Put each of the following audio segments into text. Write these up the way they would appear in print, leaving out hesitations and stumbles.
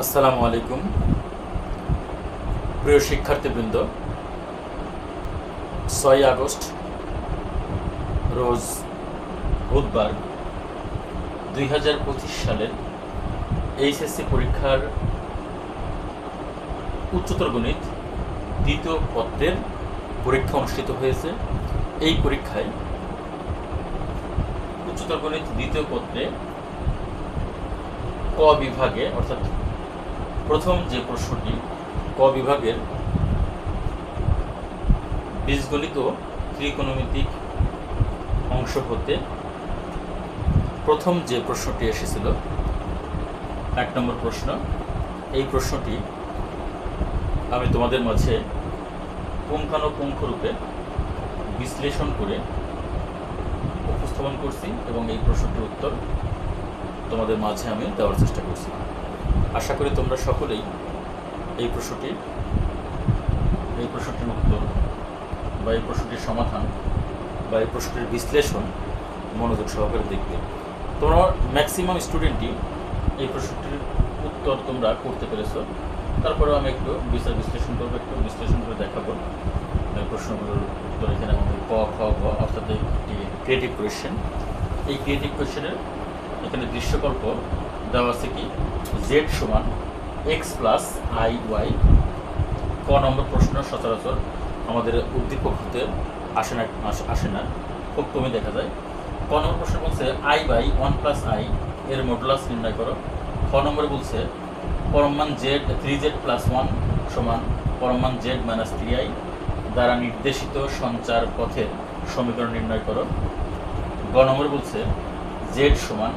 আসসালামু আলাইকুম প্রিয় শিক্ষার্থীবৃন্দ। 6 আগস্ট রোজ বুধবার 2025 সালের এইচএসসি পরীক্ষার উচ্চতর গণিত দ্বিতীয় পত্রের পরীক্ষা অনুষ্ঠিত হয়েছে। এই পরীক্ষায় উচ্চতর গণিত দ্বিতীয় পত্রে ক বিভাগে অর্থাৎ প্রথম যে প্রশ্নটি ক বিভাগের বীজগণিত ও ত্রিকোণমিতিক অংশ হতে প্রথম যে প্রশ্নটি এসেছিল 1 নম্বর প্রশ্ন, এই প্রশ্নটি আমি তোমাদের মাঝে পুঙ্খানুপুঙ্খরূপে বিশ্লেষণ করে উপস্থাপন করছি এবং এই প্রশ্নটির উত্তর তোমাদের মাঝে আমি দেওয়ার চেষ্টা করছি। আশা করি তোমরা সকলেই এই প্রশ্নটির উত্তর বা এই প্রশ্নটির সমাধান বা এই প্রশ্নটির বিশ্লেষণ মনোযোগ সহকারে দেখবে। তোমরা ম্যাক্সিমাম স্টুডেন্টই এই প্রশ্নটির উত্তর তোমরা করতে পেরেছ। তারপরেও আমি একটু বিশ্লেষণ করবো, একটু বিশ্লেষণ করে দেখাবো এই প্রশ্নগুলোর উত্তর। এখানে আমাদের ক খ গ অর্থাৎ একটি ক্রিয়েটিভ কোয়েশ্চেন। এই ক্রিয়েটিভ কোয়েশ্চেনের এখানে দৃশ্যকল্প দেওয়া আছে কি জেড সমান এক্স প্লাস আই ওয়াই। ক নম্বর প্রশ্ন সচরাচর আমাদের উদ্দীপক হতে আসে না, খুব কমই দেখা যায়। ক নম্বর প্রশ্ন বলছে আই বাই 1 প্লাস আই এর মডুলাস নির্ণয় করো। খ নম্বরে বলছে পরমান জেড 3z প্লাস 1 সমান পরমান জেড মাইনাস 3i দ্বারা নির্দেশিত সঞ্চার পথের সমীকরণ নির্ণয় করো। গ নম্বরে বলছে জেড সমান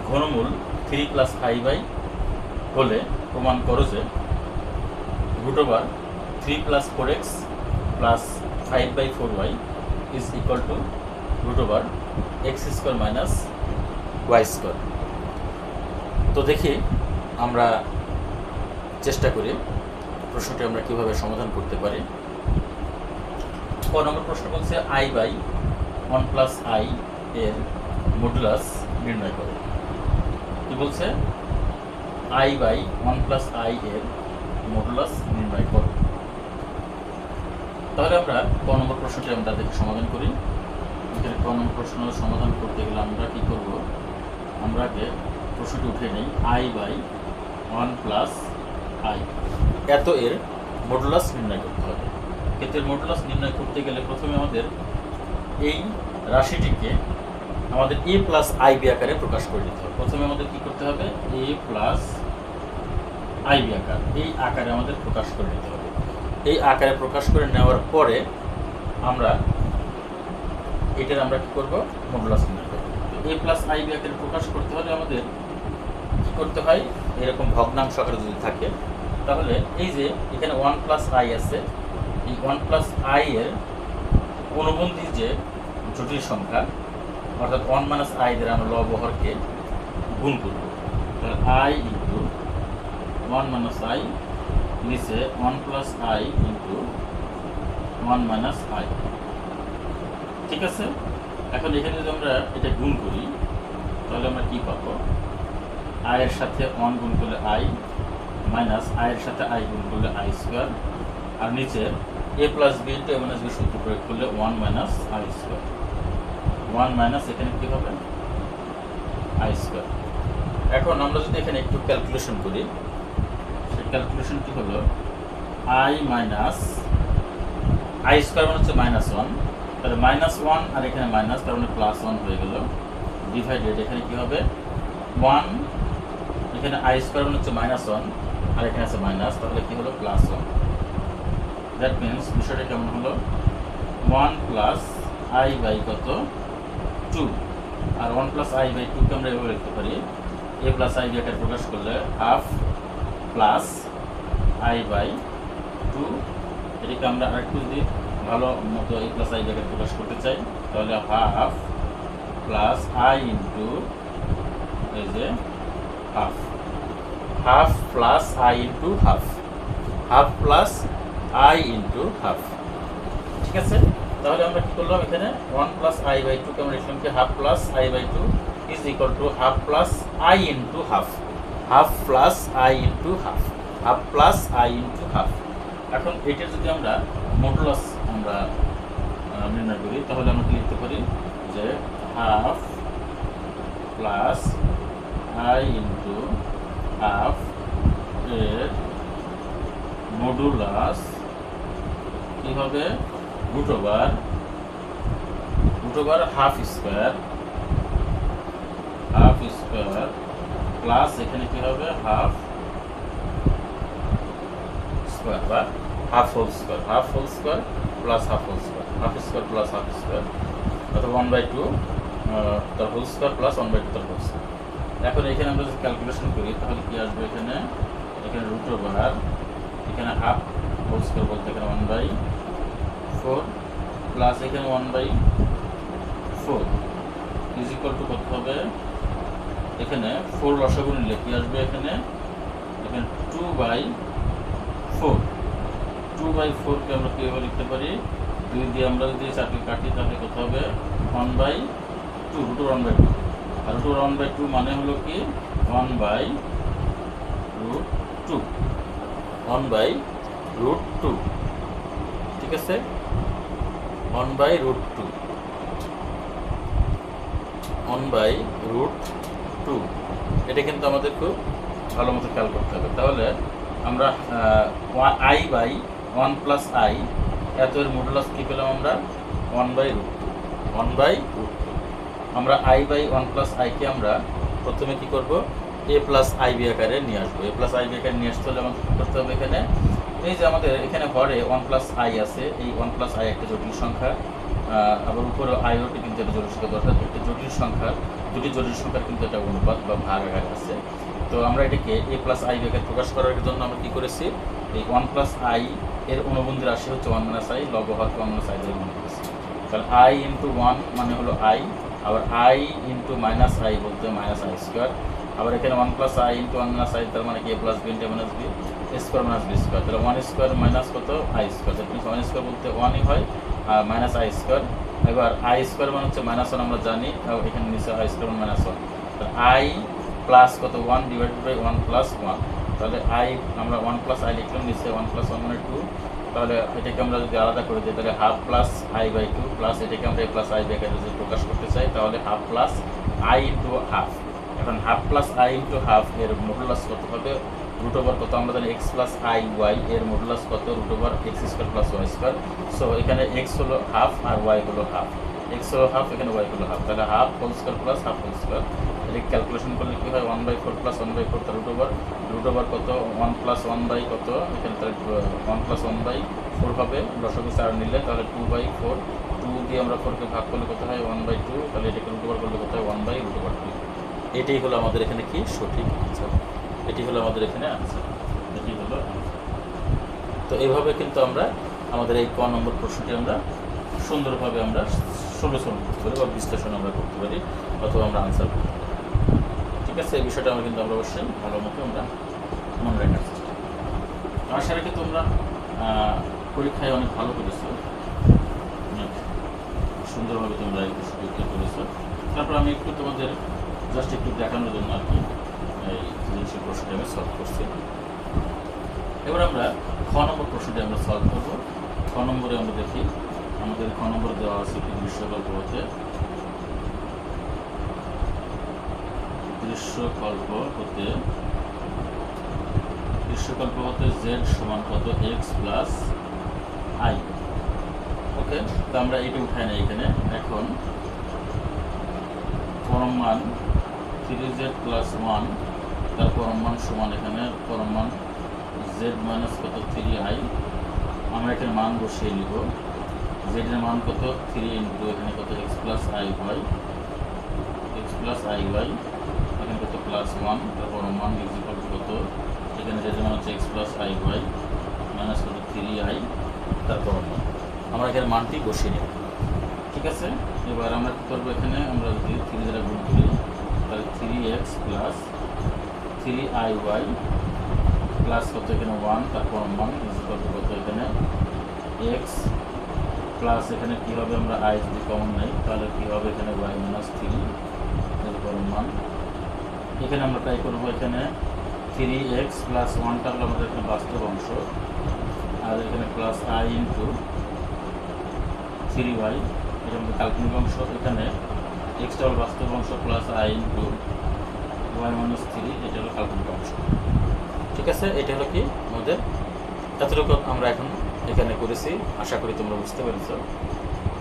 ঘনমূল 3 প্লাস 5i হলে প্রমাণ করো যে √3 plus 4x plus 5/4y is equal two √x² minus y²। তো দেখি আমরা চেষ্টা করি প্রশ্নটি আমরা কীভাবে সমাধান করতে পারি। ক নম্বর প্রশ্ন বলছে আই বাই 1 প্লাস আই এর মডুলাস নির্ণয় করো। কি বলছে আই বাই 1 প্লাস আই এর মডুলাস নির্ণয় করো। তাহলে আমরা ক নম্বর প্রশ্নটি আমরা দেখে সমাধান করি। এখানে ক নম্বর প্রশ্ন সমাধান করতে গেলে আমরা কি করব, আমরা আগে প্রশ্নটি উঠে নেই আই বাই 1 প্লাস আই এত এর মডুলাস নির্ণয় করতে হবে। কিন্তু এর মডুলাস নির্ণয় করতে গেলে প্রথমে আমাদের এই রাশিটিকে আমাদের এ প্লাস আই বি আকারে প্রকাশ করে দিতে হবে। প্রথমে আমাদের কি করতে হবে, এ প্লাস আই বি আকার, এই আকারে আমাদের প্রকাশ করে নিতে হবে। এই আকারে প্রকাশ করে নেওয়ার পরে আমরা এটার আমরা কি করব, মডুলাস নির্ণয় করব। এ প্লাস আই বি আকারে প্রকাশ করতে হলে আমাদের কি করতে হয়, এরকম ভগ্নাংশ আকারে যদি থাকে তাহলে এই যে এখানে 1 প্লাস আই আছে, এই 1 প্লাস আই এর অনুবন্ধী যে জটিল সংখ্যা অর্থাৎ 1 মাইনাস আই দ্বারা আমরা লবহরকে গুণ করব। তাহলে আই ইন্টু 1 মাইনাস আই নিচে 1 plus I into 1 minus I. ঠিক আছে, এখন এখানে যদি আমরা এটা গুণ করি তাহলে আমরা কি পাবো, আই এর সাথে 1 গুণ করলে আই মাইনাস আই এর সাথে আই গুণ করলে আই স্কোয়ার, আর নিচে এ প্লাস বি ইন্টু এ মাইনাস বি সূত্র প্রয়োগ করলে 1 মাইনাস আই স্কোয়ার। 1 মাইনাস এখানে কি হবে, আই স্কোয়ার। এখন আমরা যদি এখানে একটু ক্যালকুলেশন করি, সেই ক্যালকুলেশনটি হলো আই মাইনাস আই স্কোয়ার মানে হচ্ছে -1, তাহলে -1 আর এখানে মাইনাস, তার মানে +1 হয়ে গেল, ডিভাইডেড এখানে কি হবে 1, এখানে আই স্কোয়ার মানে হচ্ছে -1 আর এখানে আছে মাইনাস, তাহলে কি হলো +1। দ্যাট মিনস বিষয়টা কেমন হলো, 1 প্লাস আই বাই কত 2, আর 1 প্লাস আই বাই 2 কে আমরা এভাবে লিখতে পারি এ প্লাস আই বি আকারে প্রকাশ করলে হাফ প্লাস আই বাই 2। এটাকে আমরা আরেকটু যদি ভালো মতো এ প্লাস আই বি আকারে প্রকাশ করতে চাই তাহলে হাফ প্লাস আই ইন্টু এই যে half plus I into half plus I into half. ঠিক আছে, তাহলে আমরা কি করলাম, এখানে 1 প্লাস আই বাই 2 কে আমরা লিখলাম কি half plus i by 2 is equal to half plus I into half. Half plus I into half, half plus I into half. এখন এটা যদি আমরা মডুলাস আমরা নির্ণয় করি তাহলে আমরা কি লিখতে পারি যে half plus I into half এর মডুলাস কি হবে root over half square plus এখানে কি হবে হাফ স্কোয়ার বা half whole square plus half whole square, half square plus half square অথবা 1/2 তার হোল স্কোয়ার প্লাস 1/2 তার হোল স্কোয়ার। এখন এখানে আমরা যদি ক্যালকুলেশন করি তাহলে কি আসবে এখানে রুট ওভার এখানে হাফ হোল স্কোয়ার বলতে এখানে 1/4 প্লাস এখানে 1/4 ইজ ইকুয়াল টু কত হবে এখানে 4 লসাগু নিলে কি আসবে এখানে 2/4 কে আমরা কিভাবে লিখতে পারি 2 দিয়ে আমরা যদি 4কে কাটি তাহলে কত হবে 1/2 রুট ওভার 1/2 আর রুট ওভার 1/2 মানে হলো কি 1/√2 ঠিক আছে 1/√2 এটা কিন্তু আমাদের খুব ভালো মতো খেয়াল করতে হবে। তাহলে আমরা আই বাই 1 প্লাস আই এত এর মডুলাস কী পেলাম আমরা 1/√2 আমরা আই বাই 1 প্লাস আইকে আমরা প্রথমে কি করব এ প্লাস আই বি আকারে নিয়ে আসবো। এ প্লাস আই বি আকারে নিয়ে আসতে হলে আমাদের কী করতে হবে এখানে এই যে আমাদের এখানে ঘরে 1 প্লাস আই আছে, এই 1 প্লাস আই একটা জটিল সংখ্যা, আবার উপরে আইওটি কিন্তু একটা জটিল সংখ্যা দরকার, একটা জটিল সংখ্যা দুটি জটিল সংখ্যার কিন্তু একটা অনুপাত বা ভাগ আকার আছে। তো আমরা এটাকে এ প্লাস আই আকারে প্রকাশ করার জন্য আমরা কী করেছি এই 1 প্লাস আই এর অনুবন্ধী রাশি হচ্ছে 1 মাইনাস আই, লব হরকে 1 মাইনাস আই দিয়ে গুণ করেছি। তাহলে আই ইন্টু 1 মানে হলো আই, আবার আই ইন্টু মাইনাস আই বলতে মাইনাস আই স্কোয়ার, আবার এখানে 1 plus I into 1 minus i তার মানে কি a plus b into minus b square minus b square, তাহলে 1 স্কোয়ার মাইনাস কত I square, that means 1 square বলতে 1ই হয় আর মাইনাস আই স্কোয়ার। এবার আই স্কোয়ার মানে হচ্ছে -1 আমরা জানি, এখানে নিচে আই স্কোয়ার -1, তাহলে আই প্লাস কত 1 ডিভাইডেড বাই 1 প্লাস 1, তাহলে আই আমরা 1 প্লাস আই লিখলাম, নিচে 1 প্লাস 1 মানে 2, তাহলে এটাকে আমরা যদি আলাদা করে দিই তাহলে half plus i by 2 plus এটাকে আমরা এ প্লাস আই বাই যদি প্রকাশ করতে চাই তাহলে half plus I into half. এখন half plus I into half এর মডুলাস কত হবে রুট ওভার কত আমরা জানি এক্স প্লাস আই ওয়াই এর মডুলাস কত root over x square plus y square. So এখানে এক্স হলো হাফ আর ওয়াই হলো হাফ, এক্স হলো হাফ এখানে ওয়াই হলো হাফ, তাহলে half whole square plus half whole square. এটা ক্যালকুলেশন করলে কী হয় 1/4 প্লাস 1/4 তার রুট ওভার কত 1 প্লাস 1 বাই কত এখানে তাহলে 1 প্লাস 1/4 হবে, লসাগু 4 নিলে তাহলে 2/4, 2 দিয়ে আমরা 4কে ভাগ করলে কত হয় 1/2, তাহলে এটাকে রুট ওভার করলে কত হয় 1/√2। এটাই হলো আমাদের এখানে কি সঠিক আনসার, এটি হলো আমাদের এখানে আনসার, এটি হলো আনসার। তো এইভাবে কিন্তু আমরা আমাদের এই ক নম্বর প্রশ্নটি আমরা সুন্দরভাবে আমরা সলিউশন করতে পারি বা বিশ্লেষণ আমরা করতে পারি অথবা আমরা আনসার করতে পারি। ঠিক আছে, এই বিষয়টা আমরা কিন্তু আমরা অবশ্যই ভালো মতো আমরা মনে রাখার চেষ্টা করি। আশা রাখি তোমরা পরীক্ষায় অনেক ভালো করেছো, অনেক সুন্দরভাবে তোমরা এই প্রশ্নটি উত্তর করেছো। তারপর আমি একটু তোমাদের জাস্ট একটু দেখানোর জন্য আর কি এই জিনিসের প্রশ্নটি আমি সলভ করছি। এবার আমরা খ নম্বর প্রশ্নটি আমরা সলভ করবো। খ নম্বরে আমরা দেখি আমাদের খ নম্বর দেওয়া আছে কি দৃশ্যকল্প হতে জেড সমান কত এক্স প্লাস আই। ওকে, তো আমরা এইটা উঠাই না এখানে। এখন পরম মান 3z প্লাস 1 তার পরম মান সমান এখানে পরম মান z মাইনাস কত 3i। আমরা এখানে মান বসিয়ে নিব, z এর মান কত 3 ইন্টু এখানে কত x প্লাস আই ওয়াই, এখানে কত প্লাস 1 তার পরম মান ইজ ইকুয়াল টু কত এখানে z এর মান হচ্ছে x plus i y minus কত 3i তার পরম মান। আমরা এখানে মানটি বসিয়ে নেব। ঠিক আছে, এবার আমরা কী করবো এখানে আমরা যদি 3 দ্বারা গুণ করি তাহলে 3x প্লাস 3iy প্লাস কত এখানে 1 তারপর মান ইজ ইকুয়াল টু কত এখানে x প্লাস এখানে কী হবে আমরা i যদি কমন নেই তাহলে কী হবে এখানে y মাইনাস 3 এরপর মান। এখানে আমরা ট্রাই করবো এখানে 3x প্লাস 1টা হলো আমাদের এখানে বাস্তব অংশ, আর এখানে প্লাস i ইন্টু 3y এটা আমাদের কাল্পনিক অংশ। এখানে এক্সটা হলো বাস্তব অংশ plus i into y minus 3 এটা হলো কাল্পনিক অংশ। ঠিক আছে, এটা হলো কি আমাদের এতটুকু আমরা এখন এখানে করেছি, আশা করি তোমরা বুঝতে পেরেছ।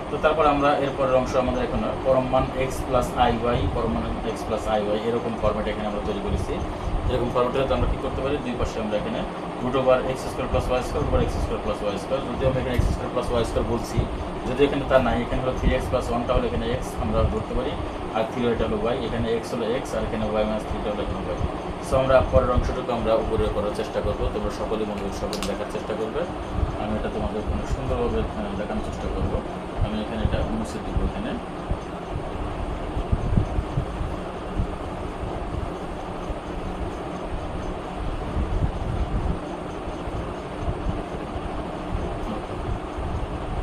তো তারপর আমরা এরপরের অংশ আমাদের এখানে পরম মান এক্স প্লাস আই ওয়াই, পরম মান এক্স প্লাস আই ওয়াই এরকম ফর্মেট এখানে আমরা তৈরি করেছি। এরকম ফর্মেটে আমরা কী করতে পারি, দুই পাশে আমরা এখানে root over x square plus y square over x square plus y square, যদি আমরা এখানে x square plus y square বলছি, যদি এখানে তার নাই, এখানে হলো 3x প্লাস 1টা হলো এখানে এক্স আমরা ধরতে পারি, আর 3 হলো ওয়াই, এখানে এক্স হলো এক্স আর এখানে ওয়াই মাইনাস 3টা হলো এখানে ওয়াই। সো আমরা পরের অংশটুকু আমরা উপরে করার চেষ্টা করবো, তোমরা সকলেই মনোযোগ সকলে দেখার চেষ্টা করবে। আমি এটা তোমাদের অনেক সুন্দরভাবে দেখানোর চেষ্টা করবো। আমি এখানে এটা মুছে দিব এখানে।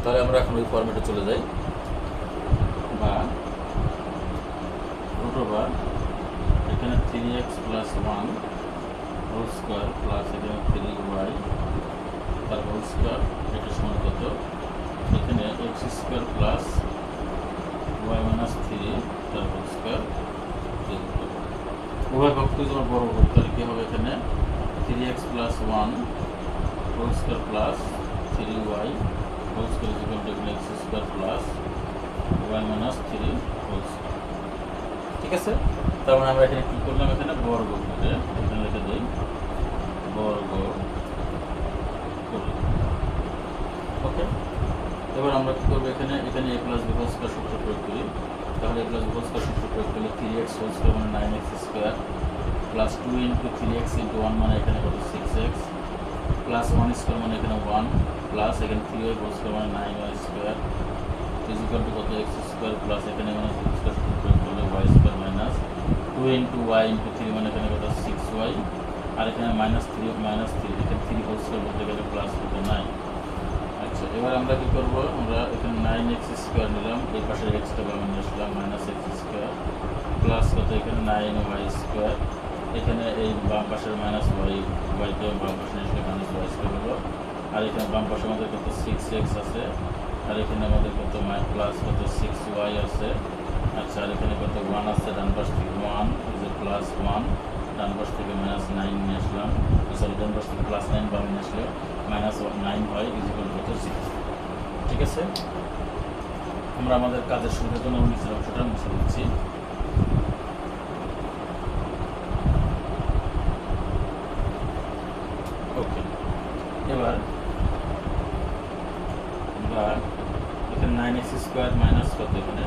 তাহলে আমরা এখন ওই ফর্মেটে চলে যাই, বা রুট ওভার এখানে 3x plus 1 whole square plus এখানে 3y তার হোল স্কোয়ার, এটা সমান কত, এখানে x square plus y minus 3 তার হোল স্কোয়ার। উভয় পক্ষ তোমার বড় হোক, তাহলে কী হবে, এখানে 3x plus 1 whole square plus 3y whole square equal to এখানে x square plus y minus 3 whole square. ঠিক আছে, তার মানে আমরা এখানে কী করলাম, এখানে বর্গ করে এখানে লিখে দিই বর্গ করলাম। ওকে, এবার আমরা কী করবো, এখানে এখানে এ প্লাস বি হোল স্কোয়ার সূত্র প্রয়োগ করি। তাহলে এ প্লাস বি হোল স্কোয়ার সূত্র প্রয়োগ করলে 3x হোল স্কোয়ার মানে 9x square plus 2 into 3x into 1 মানে এখানে কত 6x প্লাস 1 স্কোয়ার মানে এখানে 1 প্লাস এখানে 3y হোল স্কোয়ার মানে 9y স্কোয়ার ইকুয়াল টু কত x স্কোয়ার প্লাস এখানে মানে স্কোয়ার সূত্র প্রয়োগ করলে y square minus 2 into y into 3 মানে এখানে কত 6y আর এখানে মাইনাস 3 এখানে 3 হোল স্কোয়ার বলতে গেলে প্লাস কত 9। আচ্ছা, এবার আমরা কী করবো, আমরা এখানে 9x স্কোয়ার নিলাম, এই পাশের এক্সটা বাম নিয়ে আসলাম মাইনাস x স্কোয়ার প্লাস কত এখানে 9y স্কোয়ার, এখানে এই বাম পাশের মাইনাস ওয়াইকে বাম পাশে নিয়ে আসলে মাইনাস ওয়াই স্কোয়ার হলো, আর এখানে বাম পাশে আমাদের কত 6x আছে, আর এখানে আমাদের কত প্লাস কত 6y আছে। আচ্ছা, আর এখানে কত 1 আছে, ডান পাশ থেকে 1 যে প্লাস 1, ডান পাশ থেকে মাইনাস 9 নিয়ে আসলাম, সরি ডান পাশ থেকে প্লাস 9 বাম নিয়ে আসলে মাইনাস 9 হয় ইকুয়াল টু কত 6। ঠিক আছে, আমরা আমাদের কাজের সুবিধার জন্য নিচের অংশটা মুছে দিচ্ছি। ওকে, এবার এখানে 9x স্কোয়ার মাইনাস কত এখানে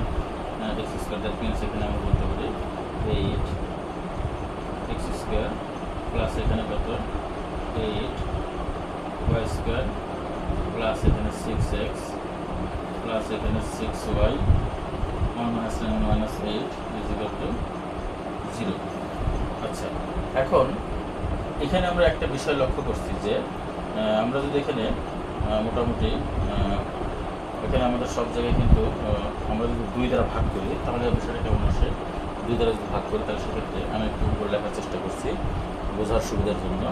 x স্কোয়ার, দ্যাট মিনস এখানে আমরা বলতে পারি 8x স্কোয়ার প্লাস এখানে কত 8y স্কোয়ার প্লাস এখানে 6x প্লাস এখানে 6y 1 minus 9 minus 8 is equal two 0। আচ্ছা, এখন এখানে আমরা একটা বিষয় লক্ষ্য করছি যে আমরা যদি এখানে মোটামুটি এখানে আমাদের সব জায়গায় কিন্তু আমরা যদি 2 দ্বারা ভাগ করি তাহলে বিষয়টা কেমন আসে, 2 দ্বারা যদি ভাগ করি তাহলে সেক্ষেত্রে আমি একটু উপরে লেখার চেষ্টা করছি বোঝার সুবিধার জন্য।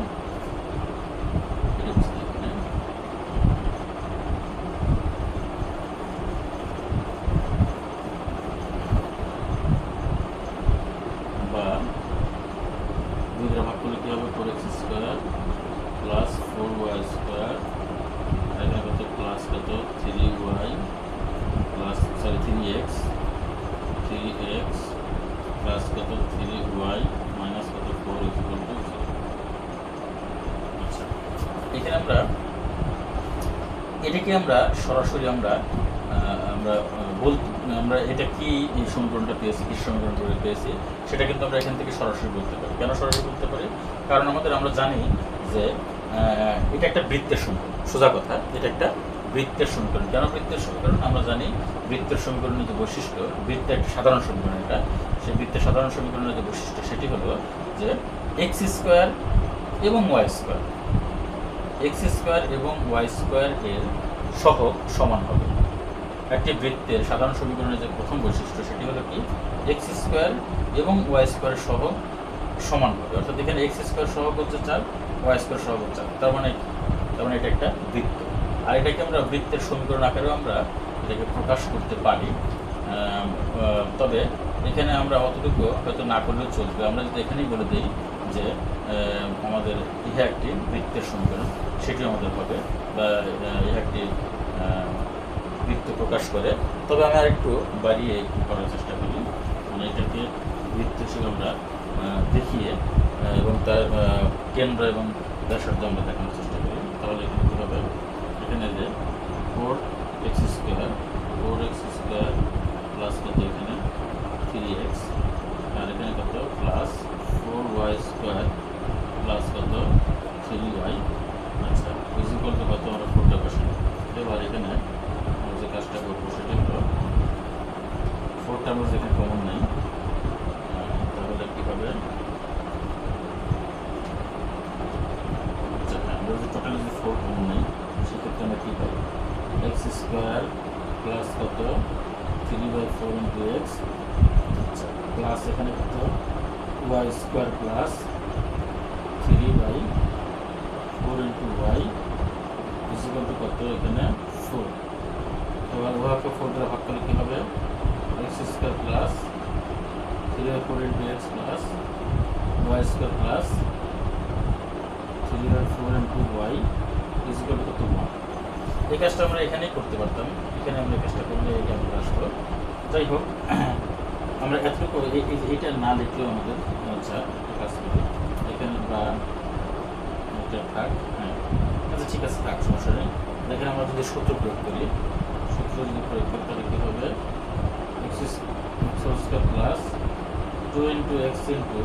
বা 2 দ্বারা ভাগ করলে কী হবে, 4x square plus 4y square, এখানে কত প্লাস কত 3y প্লাস 3x প্লাস কত 3y মাইনাস কত 4 ইকুয়াল টু 0। আচ্ছা, এখানে আমরা এটাকে আমরা সরাসরি আমরা এটা কি এই সমীকরণটা পেয়েছি, কি সমীকরণ করে পেয়েছি সেটা কিন্তু আমরা এখান থেকে সরাসরি বলতে পারি। কেন সরাসরি বলতে পারি, কারণ আমরা জানি যে এটা একটা বৃত্তের সমীকরণ, সোজা কথা এটা একটা বৃত্তের সমীকরণ। কেন বৃত্তের সমীকরণ, আমরা জানি বৃত্তের সমীকরণের যে বৈশিষ্ট্য, বৃত্তের একটা সাধারণ সমীকরণ, এটা সেই বৃত্তের সাধারণ সমীকরণের যে বৈশিষ্ট্য সেটি হলো যে এক্স স্কোয়ার এবং ওয়াই স্কোয়ার, এক্স স্কোয়ার এবং ওয়াই স্কোয়ার এর সহগ সমান হবে। একটি বৃত্তের সাধারণ সমীকরণের যে প্রথম বৈশিষ্ট্য সেটি হলো কি, এক্স স্কোয়ার এবং ওয়াই স্কোয়ারের সহগ সমান হবে, অর্থাৎ এখানে এক্স স্কোয়ার সহগ হচ্ছে 4, ওয়াই স্কোয়ার সহগ হচ্ছে 4, তার মানে এটা একটা বৃত্ত। আর এটাকে আমরা বৃত্তের সমীকরণ আকারেও আমরা এটাকে প্রকাশ করতে পারি। তবে এখানে আমরা অতটুকু হয়তো না করলেও চলবে, আমরা যদি এখানেই বলে দিই যে আমাদের ইহা একটি বৃত্তের সমীকরণ, সেটিও আমাদের হবে, বা ইহা একটি বৃত্ত প্রকাশ করে। তবে আমি আর একটু বাড়িয়ে করার চেষ্টা করি, মানে এটাকে বৃত্ত হিসেবে আমরা দেখিয়ে এবং তার কেন্দ্র এবং ব্যাসার্ধ আমরা দেখানোর চেষ্টা করি। তাহলে এখানে কী হবে, এখানে যে 4x স্কোয়ার প্লাস কত এখানে 3x, আর এখানে কত প্লাস 4y স্কোয়ার প্লাস কত 3y, আচ্ছা ইকুয়াল টু কত আমরা 4টা বসাই। এবার এখানে আমরা যে কাজটা করবো সেটা হলো 4টা আমরা যেখানে কমন নেই, তাহলে কী হবে, আচ্ছা আমরা যদি টোটালি যদি 4 কমন নেই সেক্ষেত্রে আমরা কী পাবো, x স্কোয়ার প্লাস কত 3/4 ইন্টু x, আচ্ছা প্লাস এখানে কত y square plus 3/4 into y equal to কত এখানে 4। এবার উহাকে 4 দ্বারা ভাগ করলে কী হবে, x square plus 3/4 into x plus y square plus 3/4 into y equal to কত 1। এই কাজটা আমরা এখানেই করতে পারতাম, এখানে আমরা এই কাজটা করলে এই আমরা আসতো। যাই হোক, আমরা এতটুকু এইটা না লিখলেও আমাদের, আচ্ছা কাজ করি এখানে, বা এটা থাক, হ্যাঁ আচ্ছা ঠিক আছে থাক, সমস্যা নেই। এখানে আমরা যদি সূত্র প্রয়োগ করি, সূত্র যদি প্রয়োগ করি তাহলে কী হবে, x square plus 2 into x into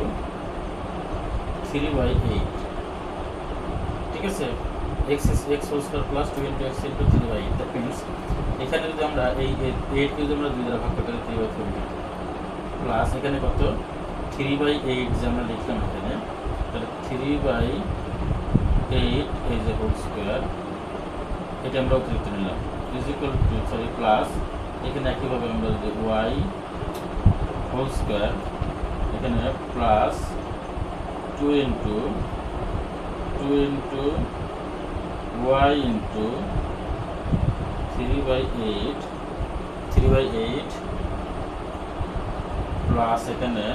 3/8, ঠিক আছে, x whole square plus 2 into x into 3/8, that means এখানে যদি আমরা এই 8কে যদি আমরা 2 দ্বারা ভাগ করি তাহলে 3/4 প্লাস এখানে কত 3/8 যে আমরা লিখলাম এখানে, তাহলে 3/8 এই যে হোল স্কোয়ার, এটা আমরা অতিরিক্ত নিলাম ইকুয়াল টু প্লাস এখানে একইভাবে আমরা যদি y হোল স্কোয়ার এখানে plus 2 into y into 3/8 plus এখানে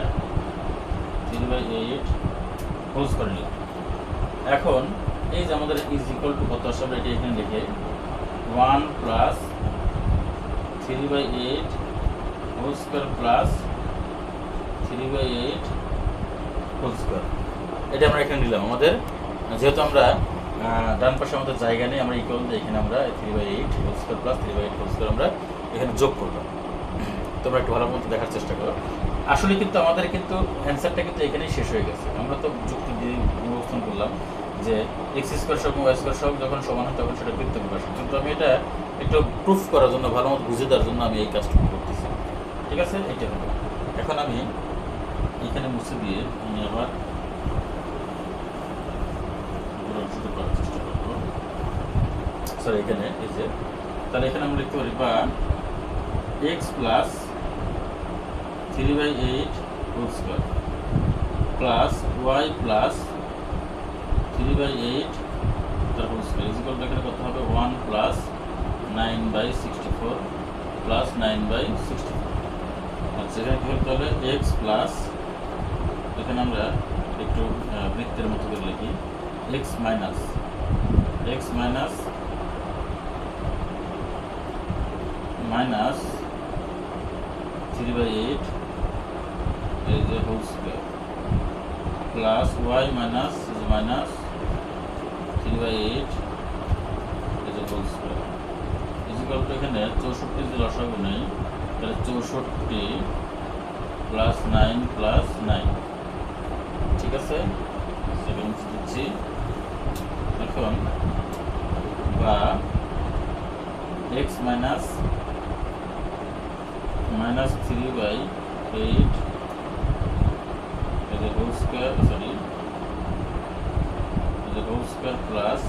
3/8 হোল স্কোয়ার নিলাম। এখন এই যে আমাদের ইজ ইকুয়াল টু কত আসে, আমরা এটা এখানে লিখে 1 plus 3/8 whole square plus 3/8 whole square, এটা আমরা এখানে নিলাম। আমাদের যেহেতু আমরা ডান পাশে আমাদের জায়গা নেই, আমরা ইকুয়াল দিয়ে এখানে আমরা 3/8 whole square plus 3/8 whole square আমরা এখানে যোগ করলাম। তোমরা একটু ভালো মতো দেখার চেষ্টা করো। আসলে কিন্তু আমাদের কিন্তু অ্যান্সারটা কিন্তু এখানেই শেষ হয়ে গেছে। আমরা তো যুক্তি দিয়ে অবস্থান করলাম যে এক্স স্কোয়ার সহ ওয়াই স্কোয়ার সহ যখন সমান হয় তখন সেটা বৃত্ত প্রকাশ, কিন্তু আমি এটা একটু প্রুফ করার জন্য, ভালো মতো বুঝে দেওয়ার জন্য আমি এই কাজটুকু করতেছি, ঠিক আছে। এইটা হলো, এখন আমি এখানে মুছে দিয়ে আমি আবার করার চেষ্টা করবো। স্যার এখানে এই যে, তাহলে এখানে আমরা লিখতে পারি বা x plus 3/8 whole square plus y plus 3/8 তার হোল স্কোয়ার ইকুয়াল টু এখানে কত হবে 1 প্লাস 9/64 প্লাস 9/64। আচ্ছা এখানে কী হবে তাহলে এক্স প্লাস, এখানে আমরা একটু বৃত্তের মতো করে লিখি, এক্স মাইনাস 3/8 এই যে whole square plus y minus 3/8 এই যে হোল স্কোয়ার ইকুয়াল টু এখানে 64 যে লসাগু নেই, তাহলে 64 প্লাস 9 প্লাস 9, ঠিক আছে, 7 দিচ্ছি। এখন বা x minus 3/8 is a whole square, is a whole square plus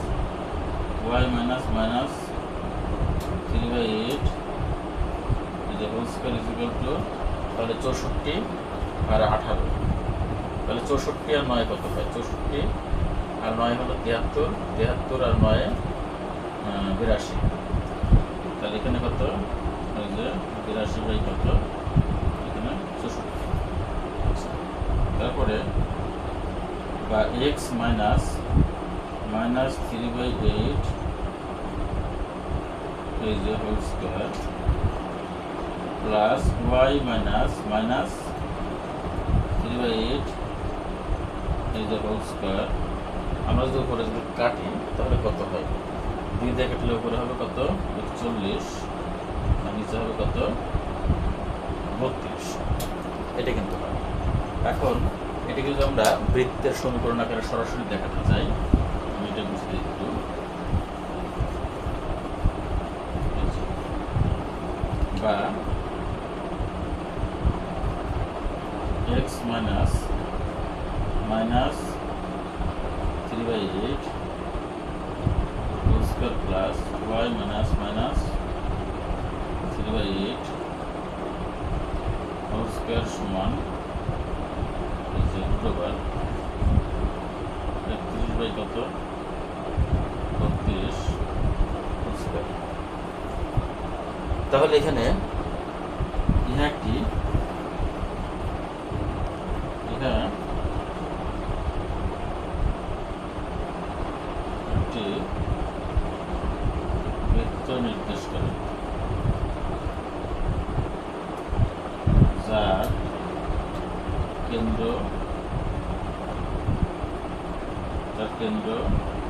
y minus 3/8 is a whole square is equal to তাহলে 64 আর 18 তাহলে 64 আর 9 কত হয়? 64 আর 9 হলো 73, 73 আর 9 82। তাহলে এখানে কত? ওই যে 82 বাই কত? এখানে 64। তারপরে বা x মাইনাস 3/8 এই যে whole square plus y minus 3/8 এই যে হোল স্কয়ার। আমরা যদি উপরে যদি কাটি তাহলে কত হয়? 2 দিয়ে কাটলে উপরে হবে কত? 41, আর নিচে হবে কত? 32। এটা কিন্তু হয়। এখন এটাকে যদি আমরা বৃত্তের সমীকরণ আকারে সরাসরি দেখাতে চাই, আমি এটা বুঝতে একটু বা x minus 3/8 whole square plus y minus 3/8 whole square সমান √31 বাই কত? 32 হোল স্কয়ার। তাহলে এখানে একটি বৃত্ত নির্দেশ করে, যার কেন্দ্র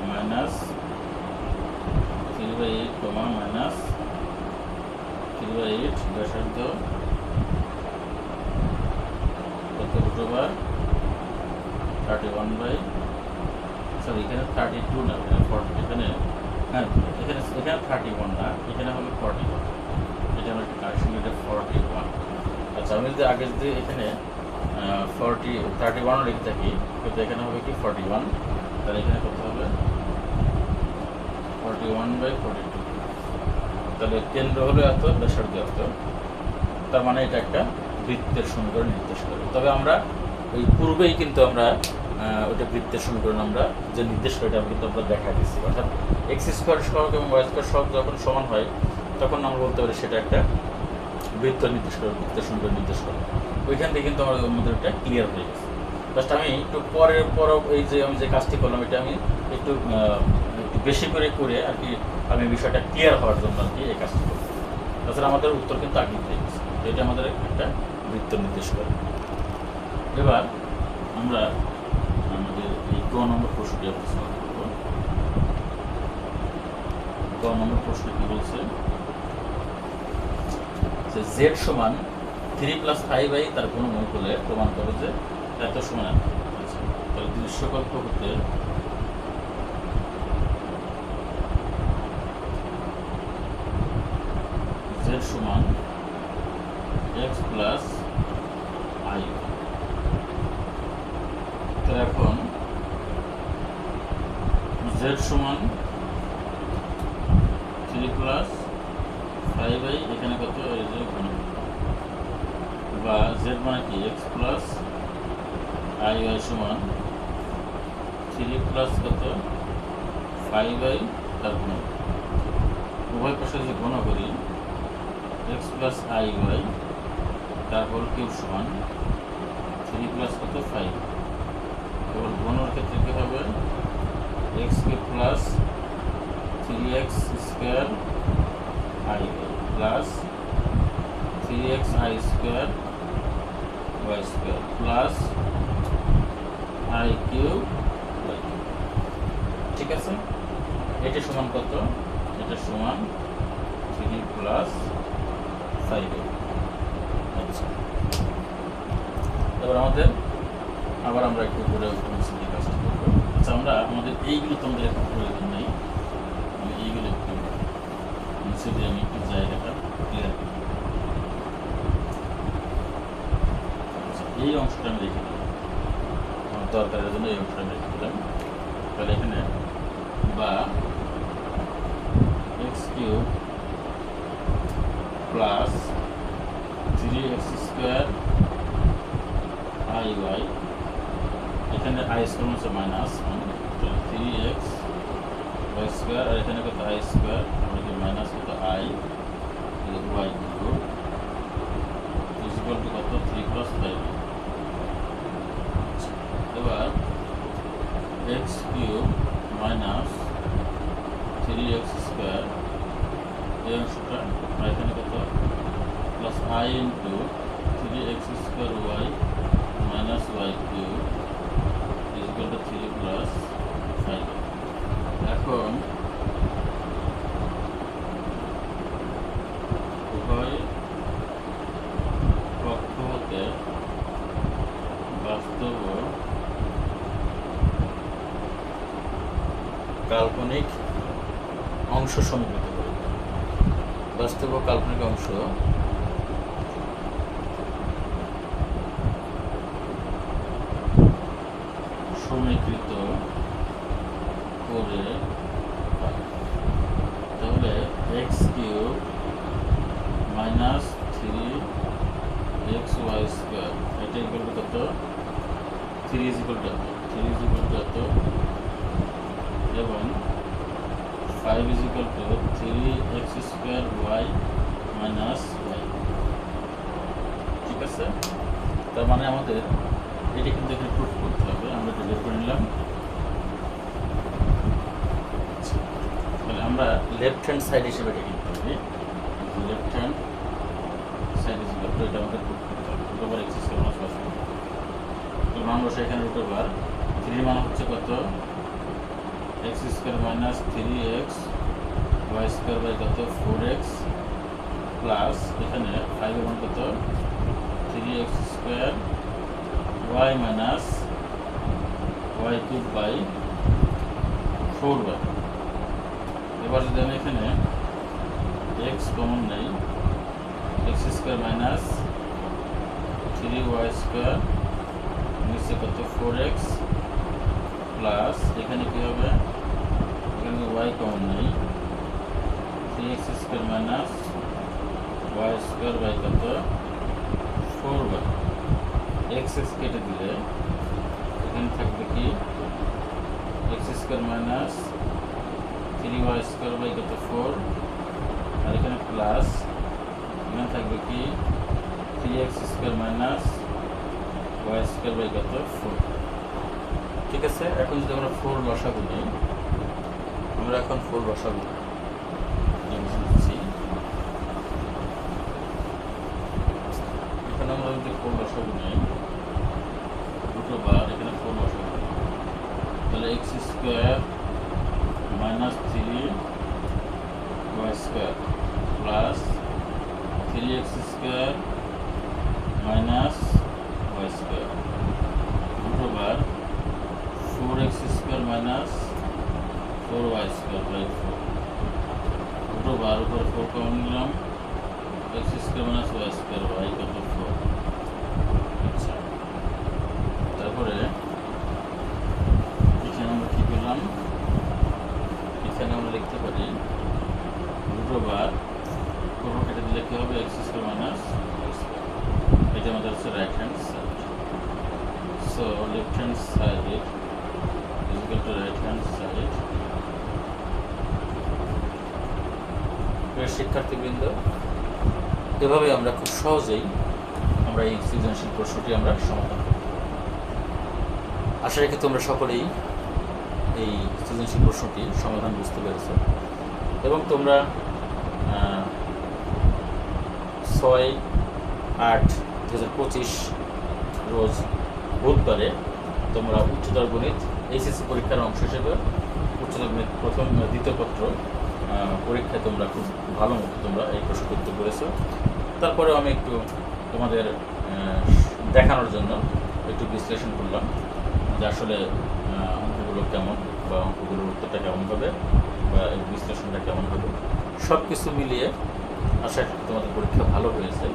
মাইনাস 3/8 মাইনাস 3/8 ব্যাসার্ধ কত? √31 সরি এখানে 32 না, এখানে হ্যাঁ এখানে 31 না, এখানে হলো 41। এটা আমার একটা কারেকশন, এটা 41। আচ্ছা, আমি যদি আগে যদি এখানে 31 লিখে থাকি, কিন্তু এখানে হবে কি 41। তাহলে এখানে কত হবে? 41/42। তাহলে কেন্দ্র হলো এত, ব্যাসার্ধ এত, তার মানে এটা একটা বৃত্তের সমীকরণ নির্দেশ করে। তবে আমরা ওই পূর্বেই কিন্তু আমরা ওইটা বৃত্তের সমীকরণ আমরা যে নির্দেশ করে এটা কিন্তু আমরা দেখা দিচ্ছি, অর্থাৎ x² সহগ এবং y² সহগ যখন সমান হয় তখন আমরা বলতে পারি সেটা একটা বৃত্ত নির্দেশ করে, বৃত্তের সমীকরণ নির্দেশ করে। ওইখান থেকে কিন্তু আমাদের এটা ক্লিয়ার হয়ে গেছে। জাস্ট আমি একটু পর এই যে আমি যে কাজটি করলাম এটা আমি একটু বেশি করে আর কি আমি বিষয়টা ক্লিয়ার হওয়ার জন্য আর কি এই কাজটি করবো। তাছাড়া আমাদের উত্তর কিন্তু আগে হয়ে গেছে। তো এটা আমাদের একটা বৃত্ত নির্দেশ করে। এবার আমরা আমাদের এই গ নম্বর প্রশ্নটি আমরা সলভ করব। গ নম্বর প্রশ্ন কি বলছে? যে z সমান 3 + 5i তার ঘনমূল হলে প্রমাণ করো যে এত সমান এত। তাহলে দৃশ্যকল্প হতে z সমান x + i। তাহলে এখন z সমান 3 + 5i, এখানে কত? এই যে বা z মানে কি x + i y সমান 3 + কত? 5i তার ঘন। উভয় পাশে যদি ঘন করি x + i y তার হোল কিউব সমান 3 + কত? 5। এবার ঘনর ক্ষেত্রে কি হবে? x³ + 3x² i plus 3xi² y² plus i³ y। ঠিক আছে, এটা সমান কত? এটা সমান 3 + 5। আচ্ছা, এবার আবার আমরা একটু করে অনুশীলনী কাজটা করবো। আচ্ছা, আমরা আমাদের এইগুলো তো আমাদের এখন প্রয়োজন নেই, আমি এইগুলো একটু নিচে দিয়ে আমি একটু জায়গাটা ক্লিয়ার করি। আচ্ছা, এই অংশটা আমি রেখে দিলাম আমার দরকারের জন্য, এই অংশটা আমি রেখে দিলাম। তাহলে এখানে বা x³ প্লাস 3x² iy এখানে আই স্কোয়ার হচ্ছে মাইনাস 3x ওয়াই স্কোয়ার, আর এখানে কত আই স্কোয়ার, মাইনাস কত I Y cube equal to কত 3 + 5। এবার x cube minus 3x square এই অংশটা, আর এখানে কত plus I into 3x square Y minus Y cube equal to 3 + 5। এখন উভয় পক্ষ হতে বাস্তব কাল্পনিক অংশ সমীকৃত করে। বাস্তব কাল্পনিক অংশ সমীকৃত করে, তাহলে X cube minus 3xy square এটা ইকুয়াল টু কত 3 ইকুয়াল টু এত, এবং 5 equal to 3x square Y minus Y. ঠিক আছে, তার মানে আমাদের এটি কিন্তু এখানে প্রুফ করতে হবে। আমরা এটা বের করে নিলাম। তাহলে আমরা লেফট হ্যান্ড সাইড হিসেবে এটা লিখতে হবে। লেফট হ্যান্ড সাইড হিসেবে এটা আমাদের প্রুফ করতে হবে। Root over x square minus Y square. তো মান বসে এখানে রুট ওভার 3 মান হচ্ছে কত x square minus 3x Y square by কত 4x প্লাস এখানে 5 এর মান কত 3x square Y minus Y cube by 4y। এবার যদি আমি এখানে x কমন নেই, x square minus 3y square নিচে কত 4x প্লাস এখানে কি হবে, এখানে y কমন নেই, 3x square minus y square by কত 4y। x কেটে দিলে এখানে থাকবে কি x square minus 3y square by কত 4, আর এখানে প্লাস এখানে থাকবে কি 3x square minus y square by কত 4। ঠিক আছে, এখন যদি আমরা 4 বসাবো নিই, আমরা এখন 4 বসাবো এখানে আমরা যদি 4 বসাবো নিই, দুটো বার এখানে 4 বসাবো, তাহলে x square minus 3y square plus 3x square minus y square দুটো বার 4x square minus 4y square by 4 দুটো বার উপর 4 কমন নিলাম, x square minus y square by কত 4। আচ্ছা, তারপরে এখানে আমরা কি পেলাম, এখানে আমরা লিখতে পারি দুটো বার 4 কেটে দিলে কি হবে x square minus y square. এটা আমাদের হচ্ছে right hand side. So left hand side equal to right hand side. শিক্ষার্থীবৃন্দ, এভাবে আমরা খুব সহজেই আমরা এই সৃজনশীল প্রশ্নটি আমরা সমাধান করব। আশা রাখি তোমরা সকলেই এই সৃজনশীল প্রশ্নটি সমাধান বুঝতে পেরেছ, এবং তোমরা 6/8/2025 রোজ বুধবারে তোমরা উচ্চতর গণিত এইচএসসি পরীক্ষার অংশ হিসেবে উচ্চতর গণিত প্রথম দ্বিতীয় পত্র পরীক্ষায় তোমরা খুব ভালো মতো তোমরা এই প্রশ্ন উত্তর করেছো। তারপরে আমি একটু তোমাদের দেখানোর জন্য একটু বিশ্লেষণ করলাম যে আসলে অঙ্কগুলো কেমন, বা অঙ্কগুলোর উত্তরটা কেমন হবে, বা এই বিশ্লেষণটা কেমন হবে। সব কিছু মিলিয়ে আশা করি তোমাদের পরীক্ষা ভালো হয়েছে।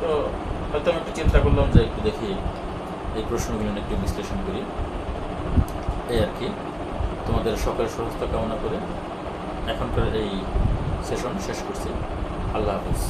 তো হয়তো আমি একটু চিন্তা করলাম যে একটু দেখি এই প্রশ্নগুলো একটু বিশ্লেষণ করি, এই আর কি। তোমাদের সকলের সুস্থতা কামনা করে এখনকার এই সেশন শেষ করছি। আল্লাহ হাফিজ।